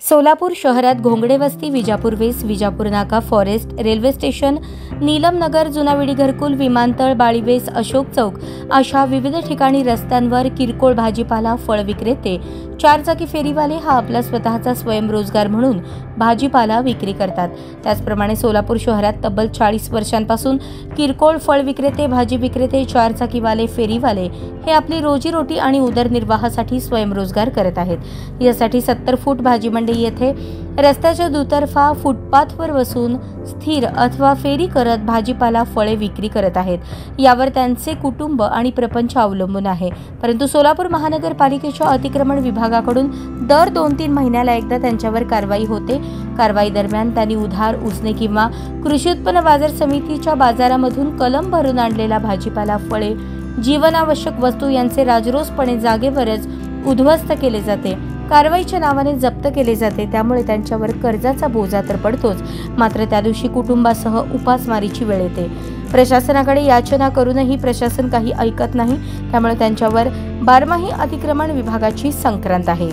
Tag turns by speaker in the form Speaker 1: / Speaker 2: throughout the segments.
Speaker 1: सोलापूर शहरात घोंगडे वस्ती, विजापूर वेस, विजापूर नाका, फॉरेस्ट, रेल्वे स्टेशन, नीलम नगर, जुनाविडी घरकुल, विमानतळ, बाळीवेस, अशोक चौक अशा विविध ठिकाणी रस्त्यांवर किरकोळ भाजीपाला, फळ विक्रेते, चारचाकी फेरीवाले हा आपला स्वतःचा स्वयंरोजगार म्हणून भाजीपाला विक्री करतात। त्याचप्रमाणे सोलापूर शहरात तब्बल 40 वर्षांपासून किरकोळ फळ विक्रेते, भाजी विक्रेते, चारचाकीवाले, फेरीवाले हे आपली रोजीरोटी आणि उदरनिर्वाहासाठी स्वयंरोजगार करत आहेत। यासाठी 70 फूट भाजी मंडई येथे रस्त्याच्या दुतर्फा फुटपाथवर बसून स्थिर अथवा फेरी करत भाजीपाला, फळे विक्री करत आहेत। यावर त्यांचे कुटुंब आणि प्रपंच अवलंबून आहे। परंतु सोलापूर महानगरपालिकेच्या अतिक्रमण विभागाकडून दर 2-3 महिन्याला एकदा त्यांच्यावर कारवाई होते। कारवाई दरम्यान त्यांनी उधार, उसने किंवा कृषी उत्पन्न बाजार समितीच्या बाजारामधून कलम भरून आणलेला भाजीपाला, फळे, जीवनावश्यक वस्तू यांचे राजरोसपणे जागेवरच उद्ध्वस्त केले जाते, कारवाईच्या नावाने जप्त केले जाते। त्यामुळे त्यांच्यावर कर्जाचा बोजा तर पडतोच, मात्र त्या दिवशी कुटुंबासह उपासमारीची वेळ येते। प्रशासनाकडे याचना करूनही प्रशासन काही ऐकत नाही, त्यामुळे त्यांच्यावर बारमाही अतिक्रमण विभागाची संक्रांत आहे।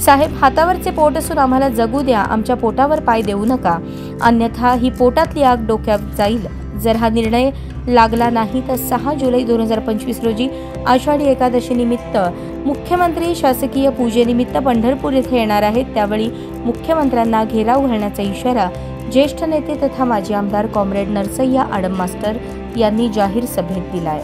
Speaker 1: साहेब, हातावरचे पोट असून आम्हाला जगू द्या, आमच्या पोटावर पाय देऊ नका, अन्यथा ही पोटातली आग डोक्यात जाईल। जर हा निर्णय लागला नाही तर 6 जुलै 2025 रोजी आषाढी एकादशी निमित्त मुख्यमंत्री शासकीय पूजेनिमित्त पंढरपूर येथे येणार आहेत। त्यावेळी मुख्यमंत्र्यांना घेराव घालण्याचा इशारा ज्येष्ठ नेते तथा माजी आमदार कॉम्रेड नरसय्या आडम मास्तर यांनी जाहीर सभेत दिलाय।